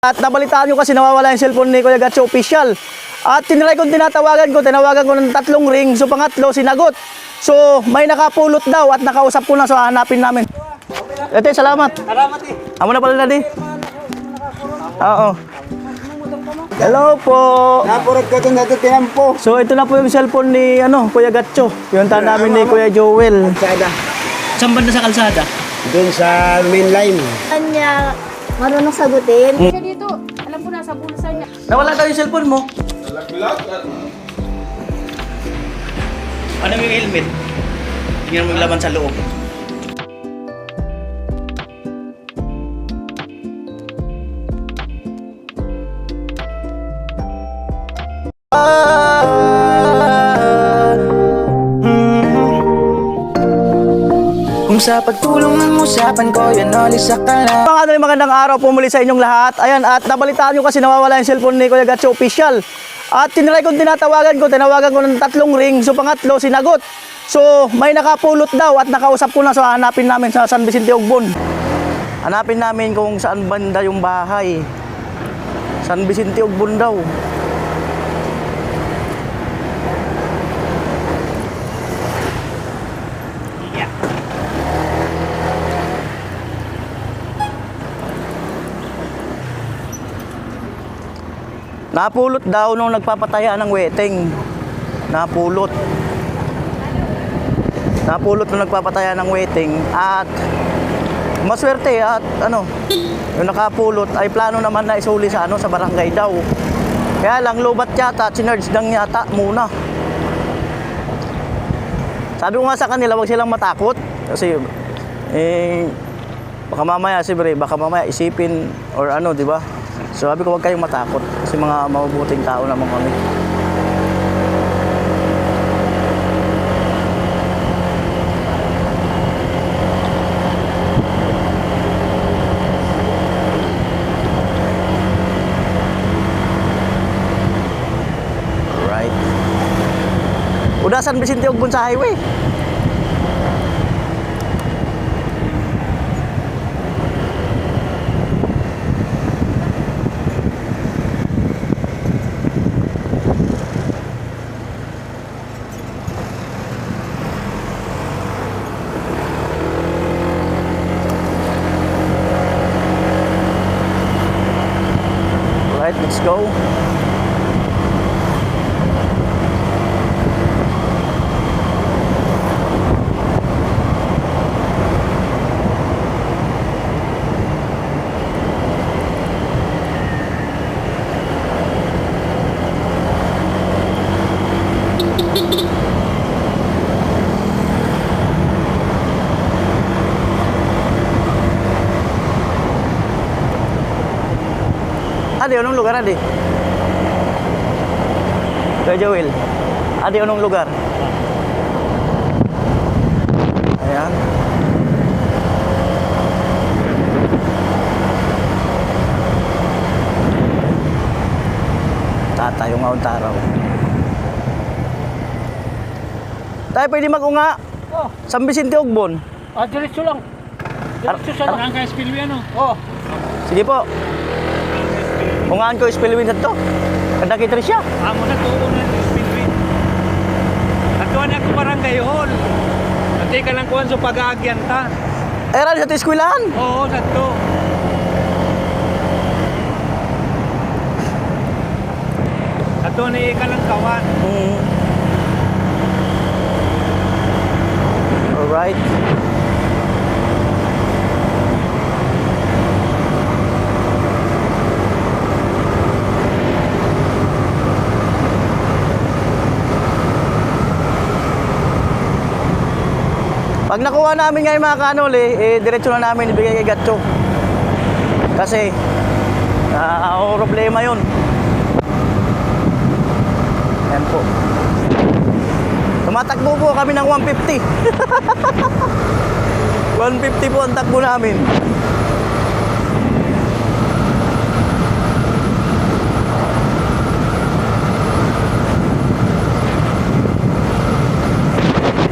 At nabalitaan nyo kasi nawawala yung cellphone ni Kuya Gatcho official. At tinry kong tinawagan ko ng 3 ring. So pangatlo, sinagot. So may nakapulot daw at nakausap ko na, so hanapin namin. Ate, salamat. Salamat eh. Amo na pala na di. Oo. Hello po. Napurot ko itong natutihan po. So ito na po yung cellphone ni Kuya Gatcho. Yung tanda namin ni Kuya Joel. Kalsada. Saan banda sa kalsada? Doon sa main line. Kanya marunong sagutin. Siya dito, alam ko nasa bulsa niya. Nawala daw yung cellphone mo. Ano yung helmet? Tingnan mo yung laman sa loob. Kung sa pagtulong ng usapan ko, yan alis sa kala. Magandang araw po muli sa inyong lahat. Ayan, at nabalitaan nyo kasi nawawala yung cellphone ni Kuya Gatcho official. At tinry kong tinawagan ko ng 3 ring. So pangatlo, sinagot. So may nakapulot daw at nakausap ko na, so hanapin namin sa San Vicente Ugbon. Hanapin namin kung saan banda yung bahay. San Vicente Ugbon daw. Napulot daw nung nagpapataya ng wedding. Napulot nung nagpapataya ng wedding. At maswerte at yung nakapulot ay plano naman na isuli sa sa barangay daw. Kaya lang lobat yata, sinerge lang yata muna. Sabi ko nga sa kanila, wag silang matakot. Kasi baka mamaya isipin or di ba? So sabi ko, huwag kayong matakot kasi mga mabubuting tao naman kami. Alright. Udah San Vicente Ugbon sa highway. Let's go. Adi, anong lugar, Adi? Kuya Joel. Adi, anong lugar? Ayan. Tatayong auntaraw. Tayo pwede mag-unga. Oh. San Vicente Ugbon. Diretso lang. Diretso sa Barangay Spillway, Oh. Sige po. Ungaan ko spillway na to. Kada kita siya. Amo na to na Spillway. Atuan ako Barangay Hall. Ate ka lang kuhan sa pag-aagyan ta. Era sa eskwelahan. Oo, sakto. Atuan ni ka lang kawan. Alright. Pag nakuha namin ngayon mga kanoli, diretso na namin ibigay kay Gatcho. Kasi, problema yun. Yan po. Tumatakbo po kami ng 150. 150 po ang takbo namin.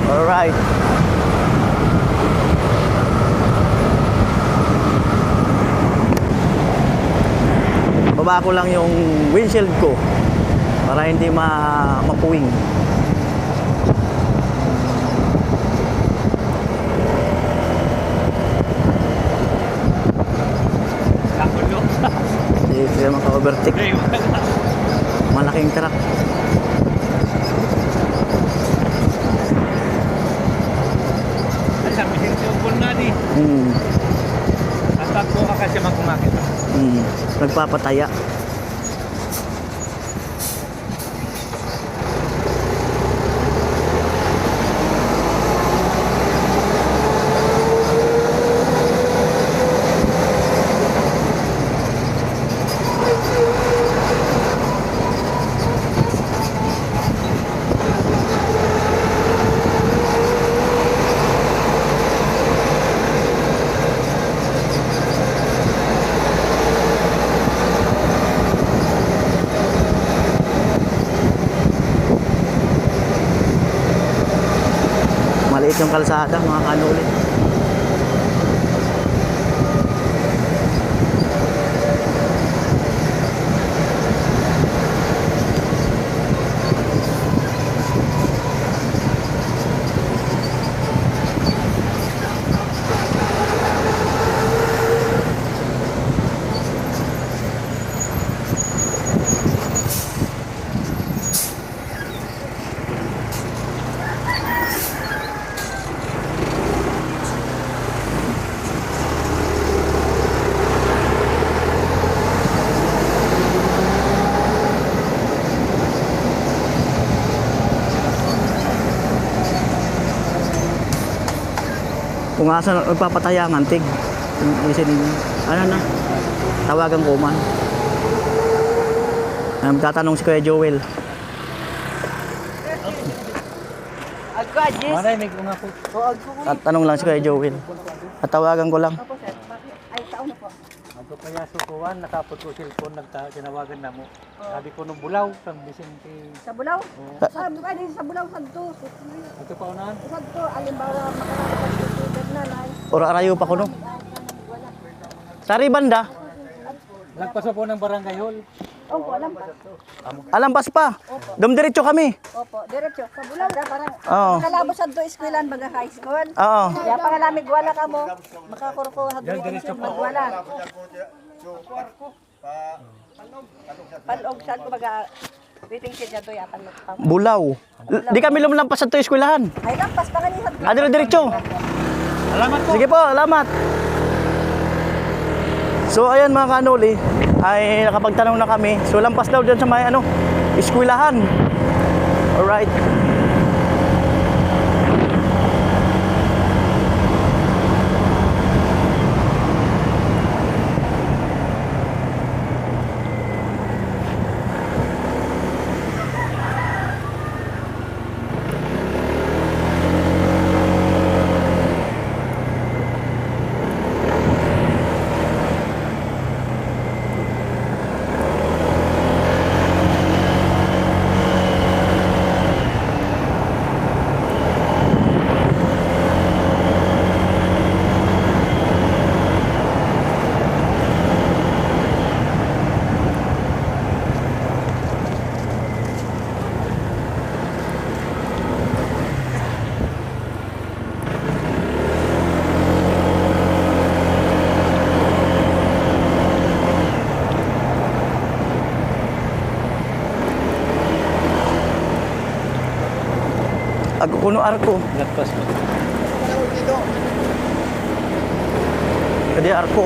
Alright. ibababa ko lang yung windshield ko para hindi mapuwing. Kakulo. Hindi sila maka-overtake. Malaking truck. Ay, sabi siya yung na di. At ako ka kasi magkumakit. Nagpapataya. Maliit yung kalsada, mga kanuli. Kung asa nagpapataya ang antig, isa ninyo. Ano na? Tawagan ko man. Tatanong si Kuya Joel. Maray, may mga po. Tatanong lang si Kuya Joel. At tawagan ko lang. Magpapayaso ko, nakapot ko cellphone, tinawagan na mo. Sabi ko nung bulaw, kang Vicente. Sa Bulaw? Sabi ka din sa Bulaw, santo. Ito pa unahan. Santo, alimbawa, makarapag na nanay. Or arayo pa ko no. Sari banda. Nagpaso po ng barangay hall. Opo, alam pa. Alampas pa. Dumdiretso kami. Opo, diretso. Sa Bulaw, parang Oo. kalabo sa to eskwelahan baga high school. Oo. Kaya pa nga namin gwala ka mo. Makakurko sa diretso magwala. Palog saan ko baga waiting siya to yata pa. Bulaw. Di kami lumlampas sa to eskwelahan. Ay lampas pa kanina. Diretso. Salamat po. Sige po, salamat. So ayan mga kanuli, ay nakapagtanong na kami. So lampas daw dyan sa may eskwelahan. Alright. Agkuno arko. Nagpas po. Kadi arko.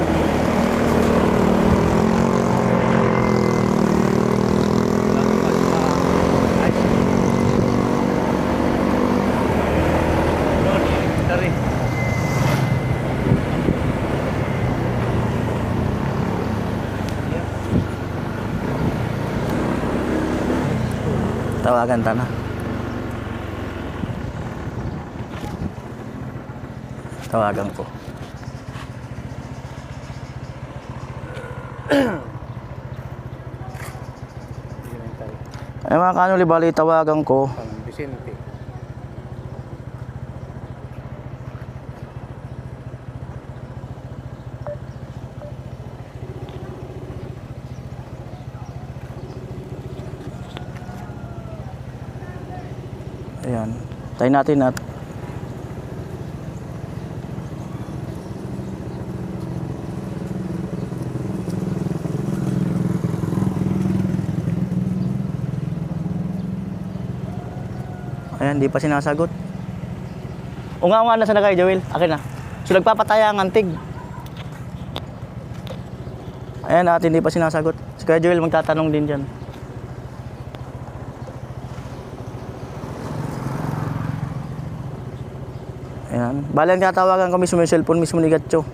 Tawagan ta na. Tawagan ko. Ay mga kanuli, bali tawagan ko. Pang Vicente. Ayan. Tayo natin at ayan, di pa sinasagot. Unga-unga na sana kayo, Joel. Akin na. So, nagpapataya ang antig. Ayan, at hindi pa sinasagot. Si Kuya Joel magtatanong din dyan. Ayan. Bali, ang tatawagan ko mismo yung cellphone mismo ni Gatcho.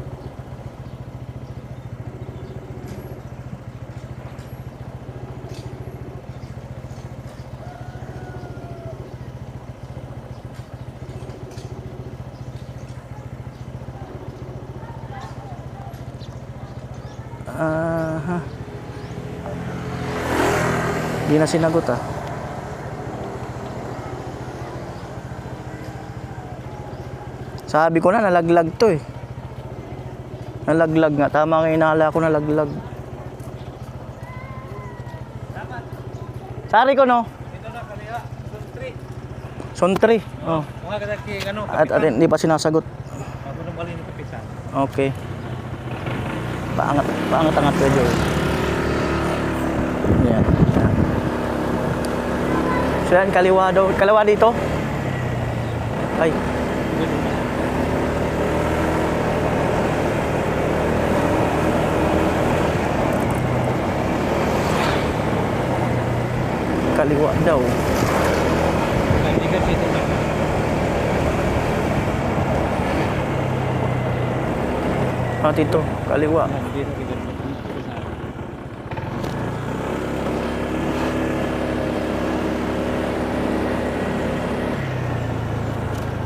Aha. Di na sinagot ah. Sabi ko na nalaglag to eh. Nalaglag nga. Tama nga inahala ko nalaglag. Sari ko no? Ito na kanila, Son 3. Oh. mga kadaki, ano, At hindi pa sinasagot. Ako nang bali ni kapitan. Okay. Paangat-angat ko Joel. Yan. Yan. So yan, kaliwa daw. Kaliwa dito. Ay. Kaliwa daw. Hindi kasi ito na. Ah, dito. Kaliwa. Hindi na kita.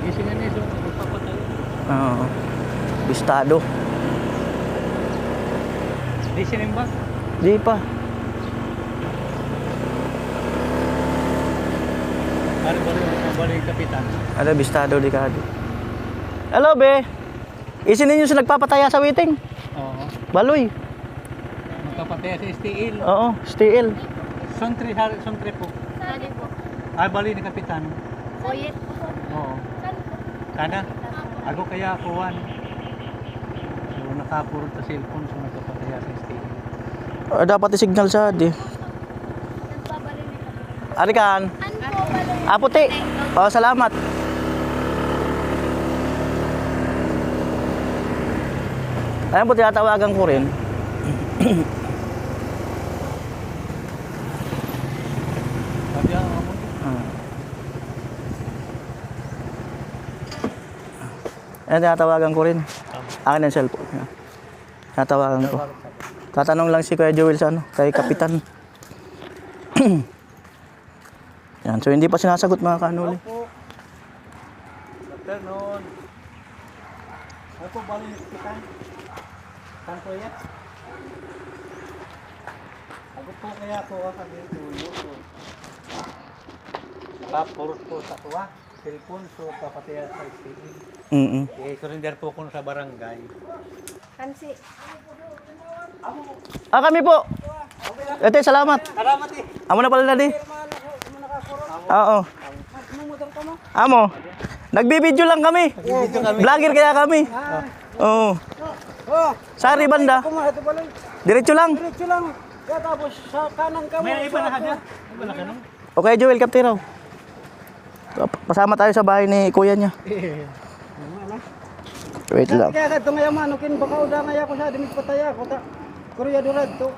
Gising nga nito, magpapatay. Oo. Bistado. Di sinimba. Di pa. Ano bali yung kapitan? Ano, bistado di kado. Hello, be. Isin ninyo sa nagpapataya sa waiting. Oo. Baloy. Magpapatay sa STL. Oo, still. Son 3 po. Sali po. Ay, bali ni kapitan. Oyet. Oo. Sali po. Kana? Ako kaya kuwan. So nakapurot sa cellphone so nagpapataya sa STL. Dapat i-signal sa di. Nagpabalik nila. Arikan. Ano po balik? Ah, puti. Oh, salamat. Ayan po, tinatawagan ko rin. Sabi ako mo. Ayan, tinatawagan ko rin. Akin ang cellphone. Ayan. Tinatawagan ko. Tatanong lang si Kuya Joel sa ano, kay Kapitan. Yan, so hindi pa sinasagot mga kanuli. Afternoon. Ako bali ni kapitan. Kan po yan? Ako po kaya ko kami tulo. Nakapurot po sa tuwa. Cellphone so papataya sa STL. Surrender po ko sa barangay. Kansi. Ah, kami po. Ate, salamat. Salamat eh. Amo na pala na di. Oo. Amo. Nagbibideo lang kami. Vlogger kaya kami. Oo. Sari banda. Diretso lang. Diretso lang. Kaya tapos sa kanan ka mo. May iba na kanya. Iba na kanong. Okay, Joel, kaptiraw. Pasama tayo sa bahay ni kuya niya. Wait lang. Kaya ka ngayon manukin baka uda ngaya ko sa dimit pataya ko ta. Korea durad to.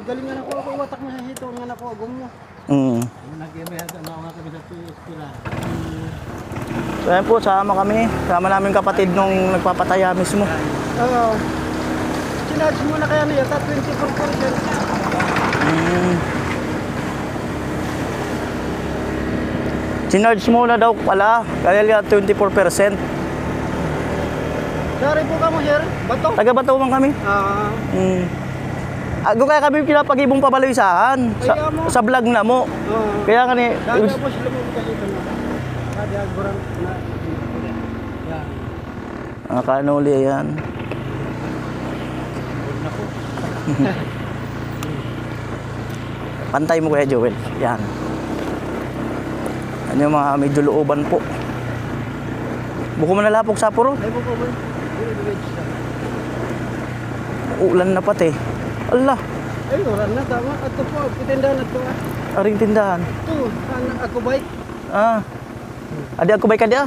Galingan ako ako watak mo sa hito nga nako agom mo. Nag-email na mga kami sa eskwela. So ayan po, sama kami. Sama namin kapatid nung nagpapataya mismo. Oo. Sinarge mo na kaya niya ta 24%. Sinarge muna daw pala. Kaya 24%. Dari po ka mo sir. Bato. Taga-Bato man kami. Ako kaya kami pinapag-ibong pabalisahan sa vlog na mo. Kaya nga ni... Dahil po sila mo ka dito na. Kaya agurang na. Mga kanuli, ayan. Pantay mo Kuya Joel. Yan. Yan yung mga medyo looban po. Buko mo nalapok sa puro. Ay, buko mo. Ulan na pati. Allah, Ay, oran na, tama. Ato po, pitindahan na ito. aring tindahan. Ito, ako bike. Ah. Adi ako bay ka dia.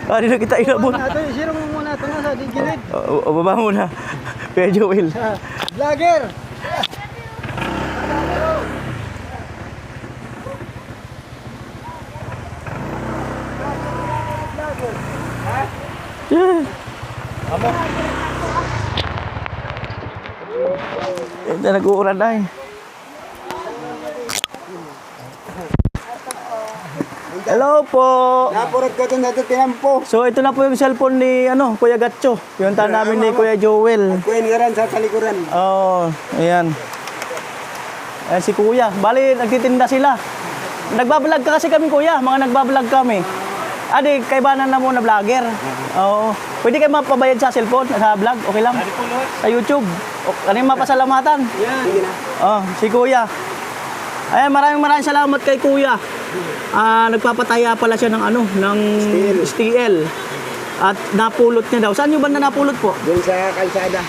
Adi na kita inabot. Ito, isiro mo muna ito nga sa di gilid. O baba muna. Kuya Joel. Vlogger! Yeah. Ito nag-uuran na eh. Hello po. Napurot ko ito na ito tinampo. So ito na po yung cellphone ni Kuya Gatcho. Yung namin ni Kuya Joel. Kuhin nga rin sa talikuran. Oh, ayan. Ayan si Kuya. Bali, nagtitinda sila. Nagbablog ka kasi kami, Kuya. Mga nagbablog kami. Adi, kaibanan na muna vlogger. Oo. Pwede kayo mapabayad sa cellphone, sa vlog. Okay lang? Sa YouTube. Ano yung mapasalamatan? Yan. Oh, si Kuya. Ayan, maraming salamat kay Kuya. Nagpapataya pala siya ng ng steel. At napulot niya daw. Saan yung banda napulot po? Doon sa kalsada.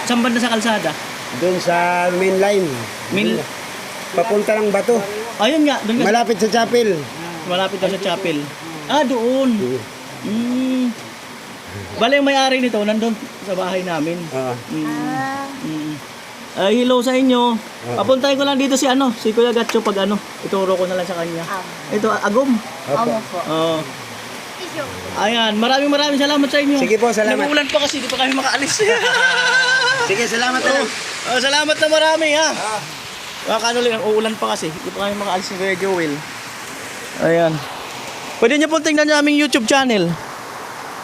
Saan banda sa kalsada? Doon sa main line. Papunta ng bato. Ayun nga, doon nga. Malapit sa chapel. Malapit daw sa chapel. Ah, doon. Bale, yung may-ari nito, nandun sa bahay namin. Hello sa inyo. Papuntahin ko lang dito si Kuya Gatcho pag ituro ko na lang sa kanya. Ito, Agom. Opo. Oo. Ayan, maraming salamat sa inyo. Sige po, salamat. Nag-uulan pa kasi, di pa kami makaalis. Sige, salamat na. Salamat na marami ha. Ang uulan pa kasi, di pa kami makaalis ni Kuya Joel. Ayan. Pwede niyo pong tingnan niyo aming YouTube channel.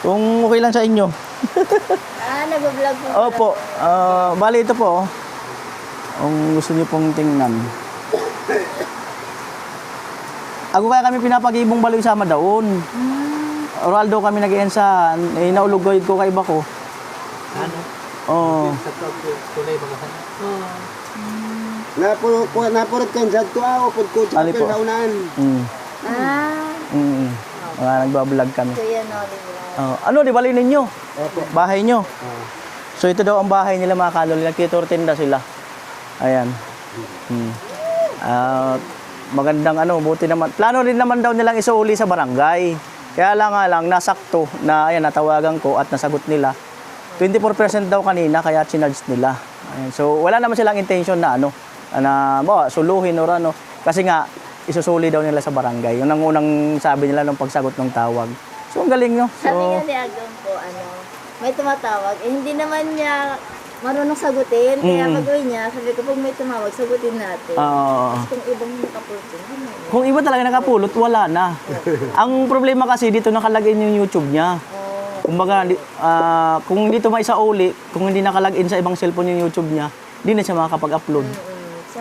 Kung okay lang sa inyo. Nag-vlog po. Opo. Bali ito po. Kung gusto niyo pong tingnan. Ako kaya kami pinapag-ibong baloy sama daon. Oraldo kami nag-iensa. Naulugoy ko kay Bako. Ano? Oo. Tulay ba ka? Napurot ko sa tuwa o pud ko Ali po. sa unahan. Mga nagbablog kami. Kuya Noli. Di bali ninyo? Opo. Bahay nyo? So ito daw ang bahay nila mga kalol. Nagtiturtinda sila. Ayan. Magandang buti naman. Plano rin naman daw nilang isuuli sa barangay. Kaya lang nasakto na natawagan ko at nasagot nila. 24% daw kanina kaya chinarge nila. Ayan. So wala naman silang intention na suluhin or Kasi nga isusuli daw nila sa barangay. Yun ang unang sabi nila nung pagsagot ng tawag. So ang galing nyo. Sabi nga ni Agam po, may tumatawag. Hindi naman niya marunong sagutin. Kaya pag-uwi niya, sabi ko, pag may tumawag, sagutin natin. Kung ibang nakapulot, hindi. Kung iba talaga nakapulot, wala na. Ang problema kasi dito nakalagin yung YouTube niya. Kumbaga, kung dito may isauli, kung hindi nakalagin sa ibang cellphone yung YouTube niya, hindi na siya makakapag-upload.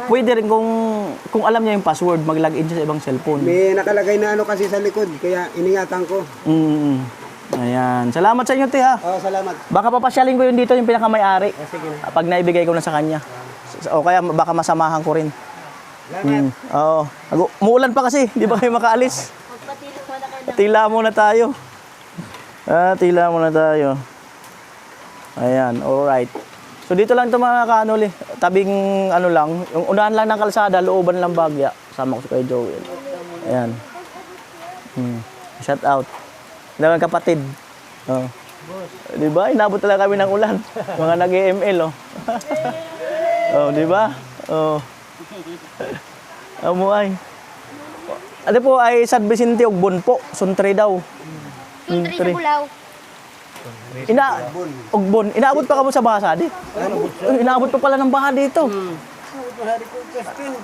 Pwede rin kung alam niya yung password, mag-login siya sa ibang cellphone. May nakalagay na kasi sa likod, kaya iningatan ko. Ayan. Salamat sa inyo, te, ha. Salamat. Baka papasyalin ko yun dito, yung pinakamay-ari. Sige na. Pag naibigay ko na sa kanya. O kaya baka masamahan ko rin. Oo. Umuulan pa kasi, di ba kayo makaalis? Magpatilo mo na kayo. Tila muna tayo. Tila muna tayo. Ayan, alright. So dito lang ito mga kanoli. Tabing lang. Yung unahan lang ng kalsada, looban lang Bagya. Sama ko si Kuya Joel. Ayan. Shout out. Dalawang kapatid. Oh. Di ba? Inabot talaga kami ng ulan. Mga nag-EML, di ba? Amuay. Ano po ay San Vicente Ugbon po. Suntre daw. Tuntri sa Bulaw. Ugbon. Inaabot pa ka mo sa baha di? Inaabot pa pala ng baha dito.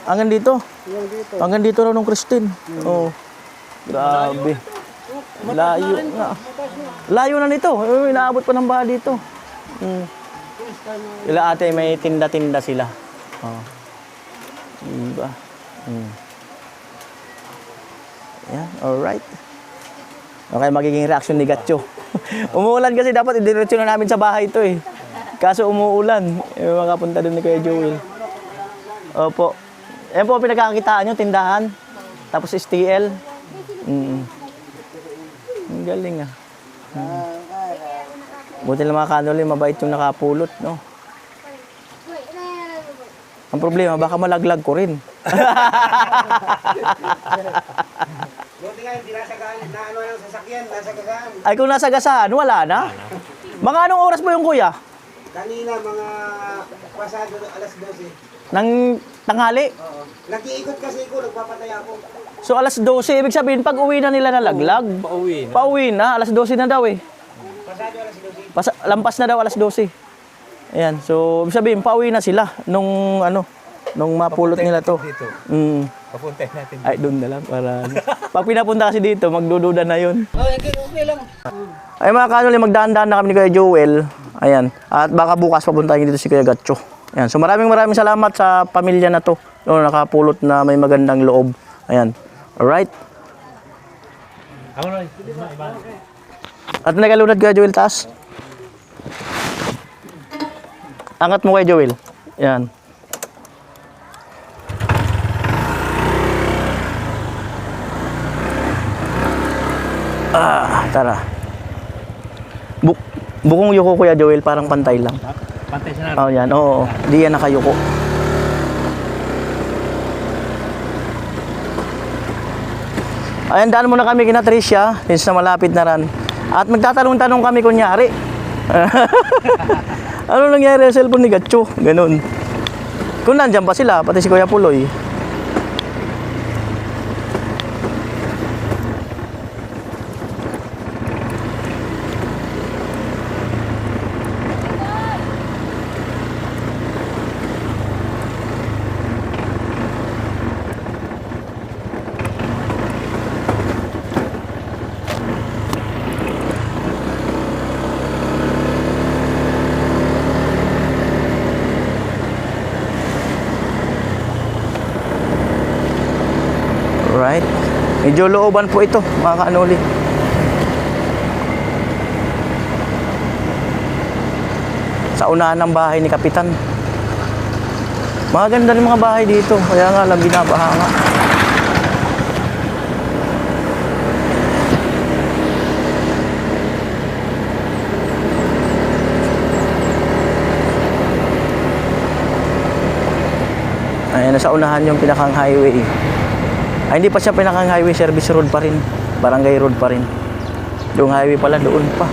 Hanggang dito? Hanggang dito raw nung Christine. Grabe. Layo na. Layo na nito. Inaabot pa ng baha dito. Sila ate may tinda-tinda sila. Diba? Yeah, alright. Okay, magiging reaction ni Gatcho. Umuulan kasi dapat idiretso na namin sa bahay ito eh. Kaso umuulan. Makapunta doon ni Kuya Joel. Opo. Ayan po, pinagkakitaan nyo, tindahan. Tapos STL. Ang galing ah. Buti lang mga kanoli, mabait yung nakapulot, no? Ang problema, baka malaglag ko rin. Buti nga, hindi nasagaan, na ano yung sasakyan, nasagaan. Ay, kung nasa gasahan, wala na. Mga anong oras po yung kuya? Kanina, mga pasado, alas 12. Nang tanghali? Oo. Nag-iikot kasi ako, nagpapatay ako. So alas 12, ibig sabihin pag uwi na nila nalaglag. Pauwi na. Pauwi na, alas 12 na daw eh. Pasado alas 12. Lampas na daw alas 12. Ayan, so ibig sabihin pauwi na sila nung mapulot nila to. Dito. Papuntahin natin. Ay, doon na lang para pag pinapunta kasi dito, magdududa na yun. Okay lang. Ay mga kanoli, magdaan-daan na kami ni Kuya Joel. Ayan, at baka bukas papuntahin dito si Kuya Gatcho. Ayan, so maraming salamat sa pamilya na to. No, nakapulot na may magandang loob. Ayan. Alright. Ako na. At nagalunod Kuya Joel taas. Angat mo Kuya Joel. Ayan. Tara. Bukong yuko Kuya Joel, parang pantay lang. Pantay siya na. Oh, yan. Oo. Di yan nakayuko. Ayan, daan muna kami kina Tricia, since na malapit na ran. At magtatanong-tanong kami kunyari. Ano nangyari sa cellphone ni Gatcho? Ganun. Kung nandyan pa sila, pati si Kuya Puloy. Right. Medyo looban po ito, mga kaanoli. Sa unahan ng bahay ni Kapitan. Maganda rin mga bahay dito, kaya nga lang binabaha nga. Ayan, nasa unahan yung pinakang highway. Ay, hindi pa siya pinakang highway, service road pa rin. Barangay road pa rin. Yung highway pala doon pa.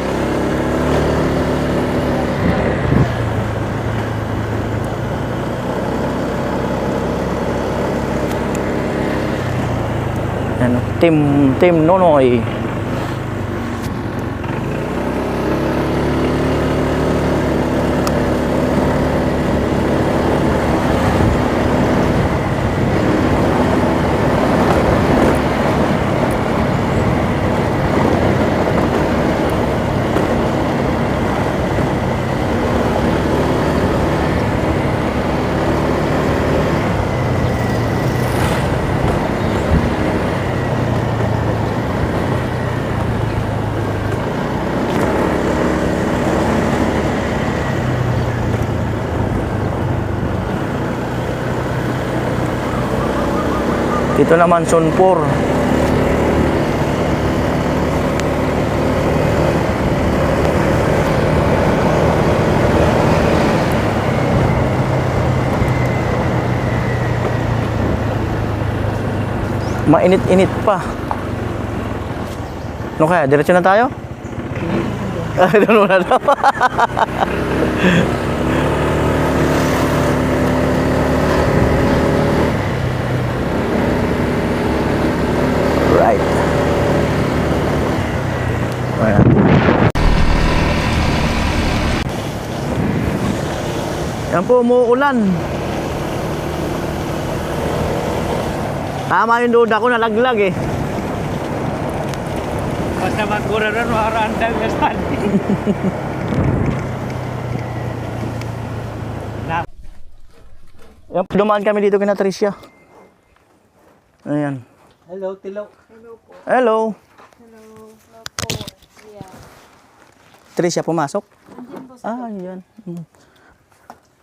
Ano, Team Nonoy. Ito naman Sonpor. Mainit-init pa. Ano kaya? Diretso na tayo? Doon na daw. Right. Ayan. Yan po, umuulan. Tama yung duda ko, nalaglag eh. Basta magkura rin, maharandang na stand. Yan, dumaan kami dito kina Tricia. Ayan. Hello, Tilo. Hello. Tricia, pumasok? Ah, yan.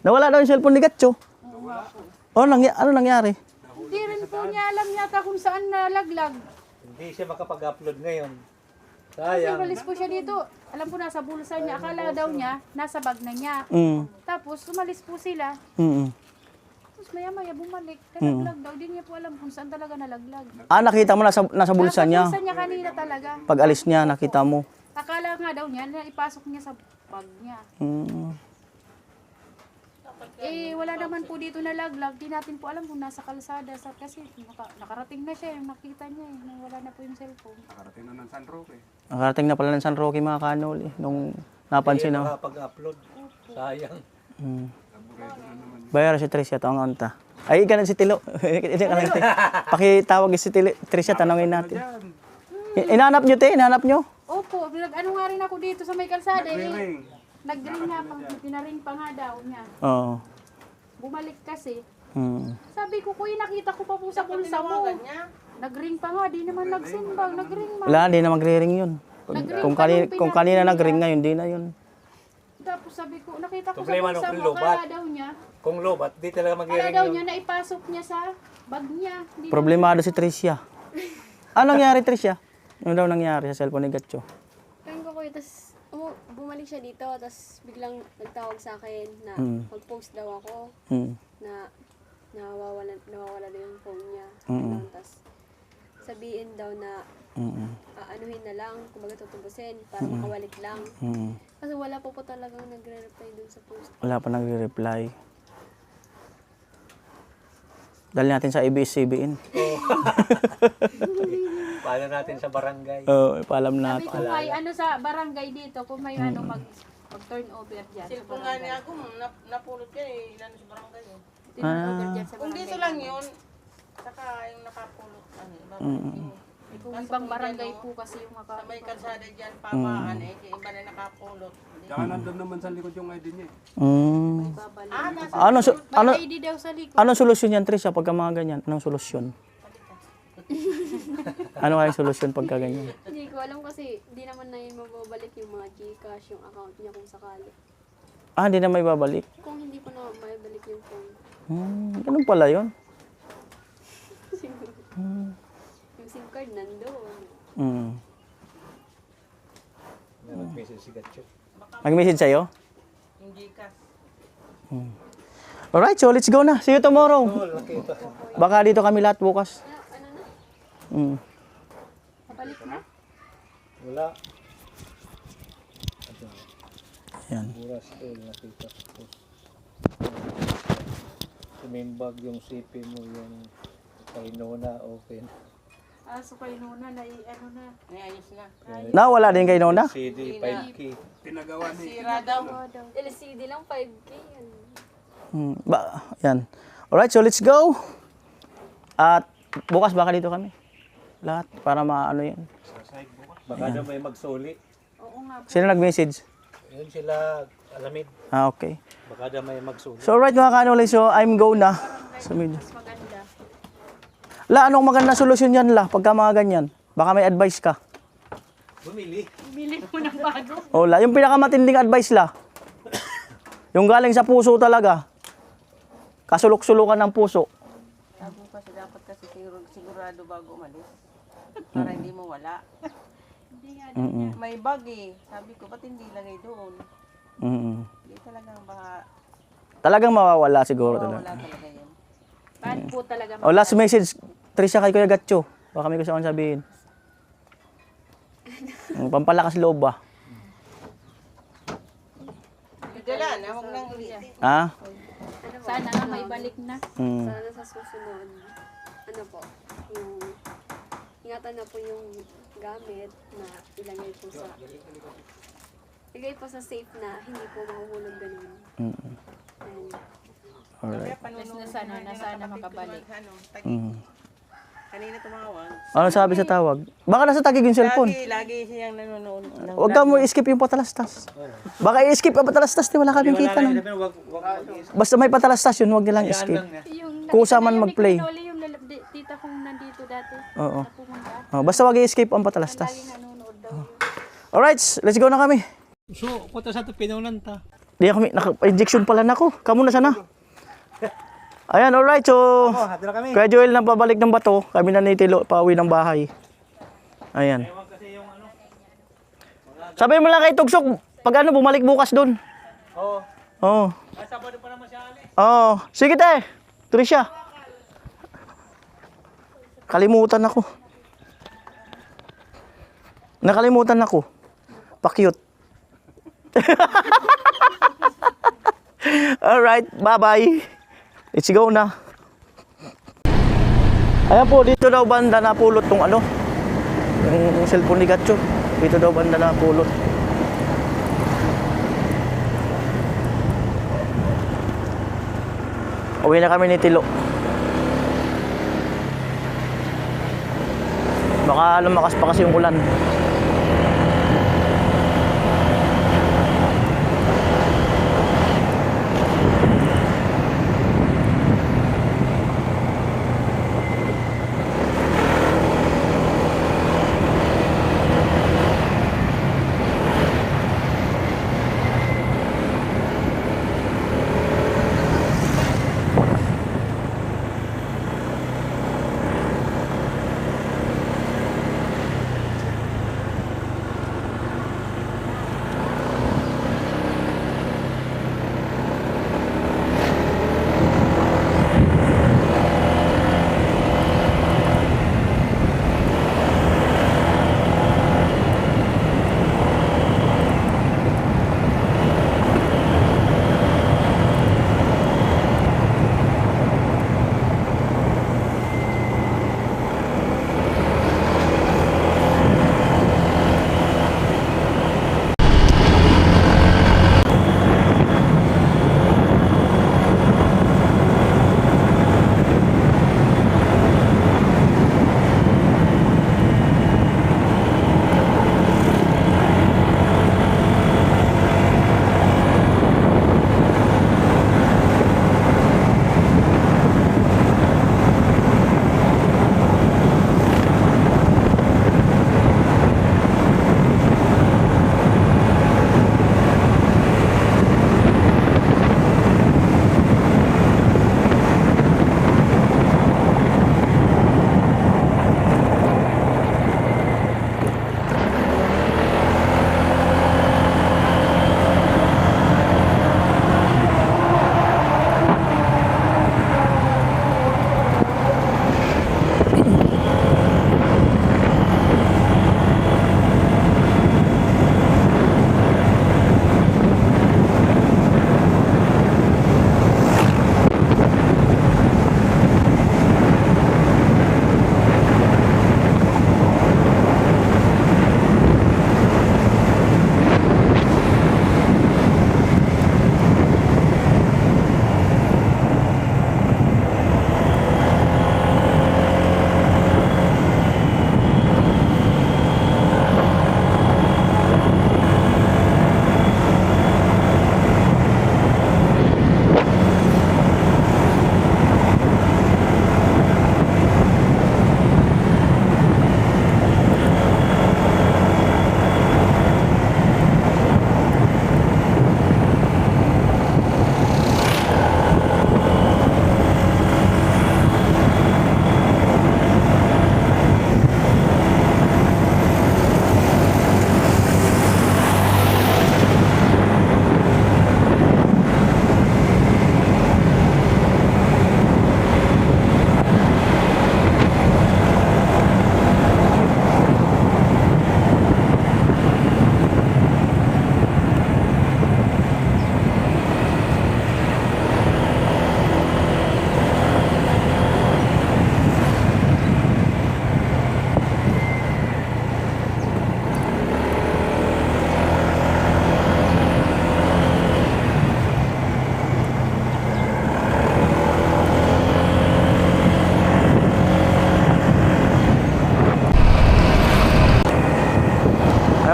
Nawala daw yung cellphone ni Gatcho. Oh, ano nangyari? po niya alam yata kung saan nalaglag. Hindi siya makapag-upload ngayon. Kasi Sayang. umalis po siya dito. Alam po nasa bulsa niya. Akala daw niya, nasa bag na niya. Tapos umalis po sila. Tapos maya-maya bumalik. Nalaglag daw. Di niya po alam kung saan talaga nalaglag. Nakita mo nasa bulsa niya. Nasa bulsa niya kanina talaga. Pag alis niya, nakita mo. Akala nga daw niya na ipasok niya sa bag niya. Wala naman po dito nalaglag. Di natin po alam kung nasa kalsada. Kasi nakarating na siya. Yung nakita niya na wala na po yung cellphone. Nakarating na pala ng San Roque mga kanol nung napansin Hindi na. makapag-upload. Sayang. Bayar si Tricia to ang anta. Ay, ka na si Tilo. Pakitawag si Tricia, tanongin natin. Inanap nyo, te? Inanap nyo? Opo, ano nga rin ako dito sa may kalsada. Nag-ring nga, pinaring pa nga daw niya. Oo. Bumalik kasi. Hmm. Sabi ko, kuya, nakita ko pa po sa bulsa mo. Nag-ring pa nga, di naman nagsimbang. Nag-ring man. Wala, di na magre-ring yun. Kung kanina nag-ring ngayon, di na yun. Tapos sabi ko, nakita ko Problema sa bulsa nung mo, lobat. kala daw niya. Kung lobat, di talaga Kala mag-iring daw yun. niya na ipasok niya sa bag niya. Di Problemado si Tricia. Ano nangyari, Tricia? Ano daw nangyari sa cellphone ni Gatcho? Kaya ko kuya, tapos bumalik siya dito, tapos biglang nagtawag sa akin na mag-post daw ako na nawawala daw yung phone niya. Ganun. Tapos sabihin daw na anuhin na lang, kumbaga tutubusin para makawalik lang. Kasi wala po talagang nagre-reply dun sa post. Wala pa nagre-reply. Dali natin sa ABS-CBN. Paano natin sa barangay. Oo, paalam Sabi natin. ko, may ano sa barangay dito, kung may ano mag-turn over dyan. Cellphone nga niya ako, napulot yan eh, ilan sa barangay eh. Turn over dyan sa Kung barangay. dito lang yun, saka yung nakapulot, ano, yung Kung ibang barangay po kasi yung sa may kalsada dyan, pamaan eh, yung iba na nakapulot. Tsaka nandun naman sa likod yung ID niya. babalik. Ano May ID daw sa likod. anong solusyon yan, Tricia, pagka mga ganyan? Anong solusyon? Ano kayong solusyon pagka ganyan? Hindi ko alam kasi di naman na yun mababalik yung mga Gcash, yung account niya kung sakali. Hindi na may babalik. Kung hindi ko na mabalik yung phone. Ganun pala yun. Yung SIM card nandoon. Nag-message si Gatcho. Mag-message sa'yo? Hindi ka. Alright, so let's go na. See you tomorrow. Baka dito kami lahat bukas. Babalik na. Wala. Yan. Buras ko nakita ko. Tumimbag yung CP mo, yung Kainona, open. So kayo nuna, ano na. Nayayos na. Nawala din kay Nona? CD, 5K. Pinagawa ni. Sira daw. LCD lang 5K yan. Yan. Alright, so let's go. At bukas baka dito kami. Lahat para maano yan. Baka na may magsuli. Oo nga. Sino nag-message? Yun sila, alamid. Okay. Baka na may magsuli. So alright mga kanulay, so I'm go na. So, Mas maganda. anong maganda solusyon yan pagka mga ganyan? Baka may advice ka. Bumili. Bili mo ng bago. Yung pinakamatinding advice yung galing sa puso talaga. Kasulok-sulukan ng puso. Sabi ko kasi dapat kasi sigurado bago umalis. Para hindi mo wala. May bag eh. Sabi ko, ba't hindi lagay doon? Hindi talagang baka Talagang mawawala siguro wala talaga. talaga yan. Bad po talaga. Last message, Tricia kay Kuya Gatcho. Baka may gusto akong sabihin. Pampalakas loob ba? Dala na, huwag nang ulitin. Sana nga may balik na. Sana sa susunod, ano po, yung ingatan na po yung gamit na ilagay po sa safe na hindi po mahuhulog ganun. And Alright. Na sana makabalik. Kanina tumawag. Ano sabi sa tawag? Baka nasa tagig yung cellphone. Lagi siyang nanonood. Huwag ka mo i-skip yung patalastas. Baka i-skip ang patalastas, di wala kaming kita nun. Basta may patalastas yun, huwag nilang i-skip. Yung Kung saan man mag-play. Yung tita kong nandito dati. Oo. Pumunta. Basta wag i-skip ang patalastas. Nanonood daw yun. Alright, let's go na kami. So, punta sa ito, pinunan ta. Di ako, naka-injection pala na ako. Kamu na sana. Ayan, alright. So, Oh, hati na kami. Kuya Joel na pabalik ng bato. Kami na ni Tilo, pauwi ng bahay. Ayan. Sabi mo lang kay Tugsok, pag ano, bumalik bukas dun. Oo. Oo. Sabado pa naman siya, Ali. Oo. Sige te. Trisha. Kalimutan ako. Nakalimutan ako. Pa-cute. Alright, bye-bye. Let's go na. Ayan po, dito daw banda napulot tong ano. Yung cellphone ni Gatcho. Dito daw banda napulot. Uwi na kami ni Tilo. Baka lumakas pa kasi yung ulan.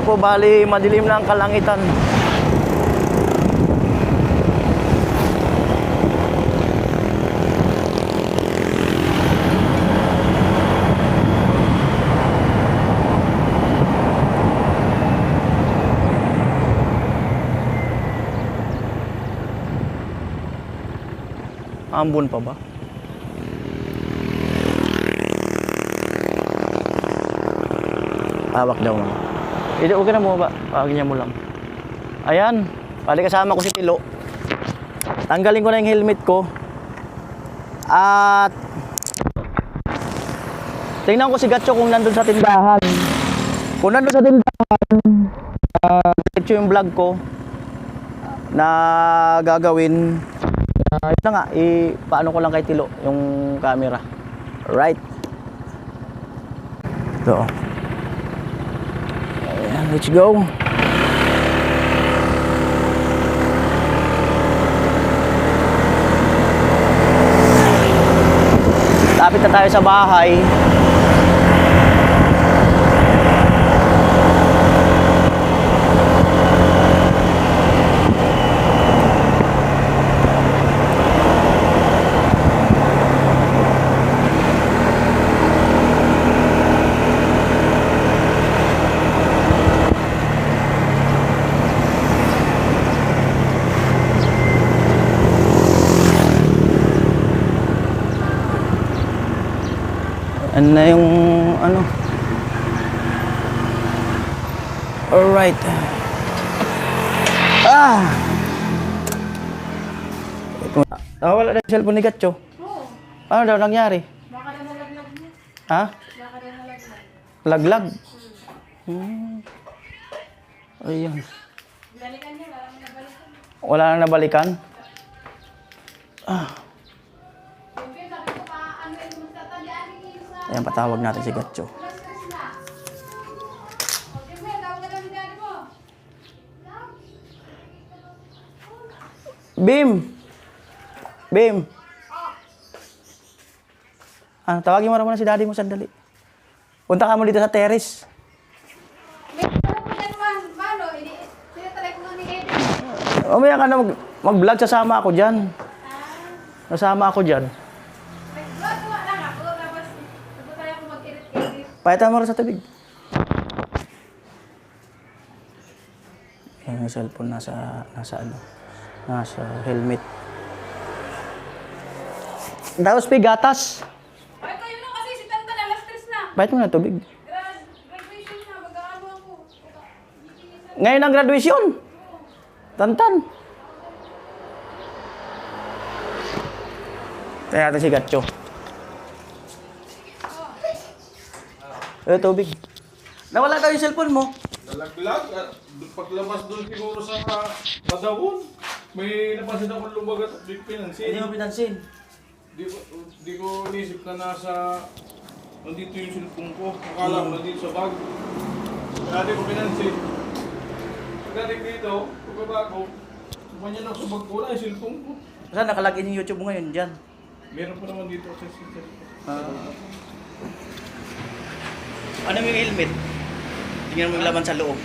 po, bali madilim na ang kalangitan. Ambon pa ba? Hawak daw mo. Hindi, huwag ka na mo ba? Pagin niya mo lang. Ayan. Bali kasama ko si Tilo. Tanggalin ko na yung helmet ko. At tingnan ko si Gatcho kung nandun sa tindahan. Kung nandun sa tindahan, ito yung vlog ko na gagawin. Yun na nga, paano ko lang kay Tilo yung camera. Right. Ito. Ayan, let's go. Lapit na tayo sa bahay. Ano na yung ano? Alright. Ito. Wala na yung cellphone ni Gatcho. Ano daw nangyari? Baka na nalaglag niya. Ha? Baka na nalaglag. Laglag? Ayun. Balikan niya, wala nang nabalikan. Wala na nabalikan? Siyempre, sabi ko pa, ano yung magtatandaan ni Isa. Ayan, patawag natin si Gatcho. Alas 3 na. O, siyempre, tawag ka na ni daddy mo. Bim! Bim! Tawagin mo na muna si daddy mo sandali. Punta ka mo dito sa terrace. May ano po yan, man. Mano, tinatry ko nga ni Eddie. Umaya ka na mag-vlog, sasama ako dyan. Sasama ako dyan. Nagagawa lang ako, tapos nagpunta ako mag-edit-edit. Pakita mo rin sa tubig. Ayan yung cellphone nasa helmet. Tapos gatas. Ay, kayo na kasi si Tanta na, alas 3 na. Pakita mo na tubig. Graduation na, mag-aano ako. Ngayon ang graduation. Tantan. Kaya natin si Gatcho. Tubig. Nawala daw yung cellphone mo. Nalaglag. Paglabas doon siguro sa Madawon, may napansin akong lumagat at di pinansin. Hindi mo pinansin. Di ko inisip na nandito yung cellphone ko. Akala ko nandito sa bag. Kaya di ko pinansin. Pagdating dito, pagbaba ko, sumanyan ako sa bag ko na yung cellphone ko. Saan nakalagin yung YouTube mo ngayon dyan? Meron pa naman dito sa cellphone. Ano yung helmet? Tingnan mo yung laman sa loob.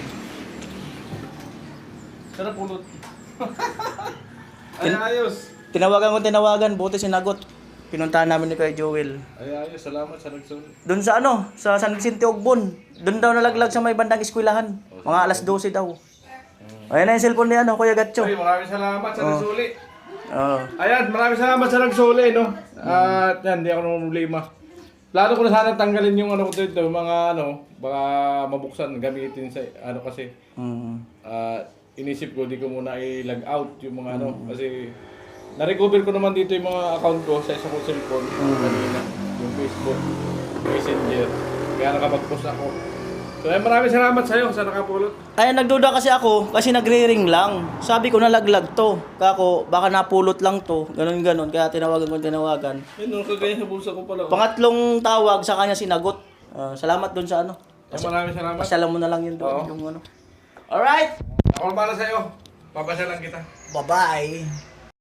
Sarap pulot. Ay, ayos. Tinawagan, buti sinagot. Pinuntahan namin ni Kuya Joel. Ay, ayos. Salamat sa nagsulit. Doon sa sa San Vicente Ogbon. Doon daw nalaglag sa may bandang eskwelahan. Mga alas 12 daw. Ayan na yung cellphone ni Kuya Gatcho. Ay, maraming salamat sa nagsuli. Oo. Ayan, maraming salamat sa nagsuli, no? At yan, hindi ako naman problema. Plano ko na sana tanggalin yung ko dito, mga baka mabuksan, gamitin sa, kasi, inisip ko, di ko muna i-log out yung mga kasi, na-recover ko naman dito yung mga account ko sa isa kong cellphone, kanina, yung Facebook, Messenger, kaya nakapag-post ako. So, maraming salamat sa'yo sa nakapulot. Ay, nagduda kasi ako, kasi nagre-ring lang. Sabi ko nalaglag to. Kako, baka napulot lang to. Ganon. Kaya tinawagan. Yun, kagaya sa bulsa ko pala. Pangatlong tawag sa kanya sinagot. Salamat doon sa Maraming salamat. Pasyalan mo na lang yun doon. Yung Alright! Ako na para sa'yo. Papasyalan kita. Bye-bye!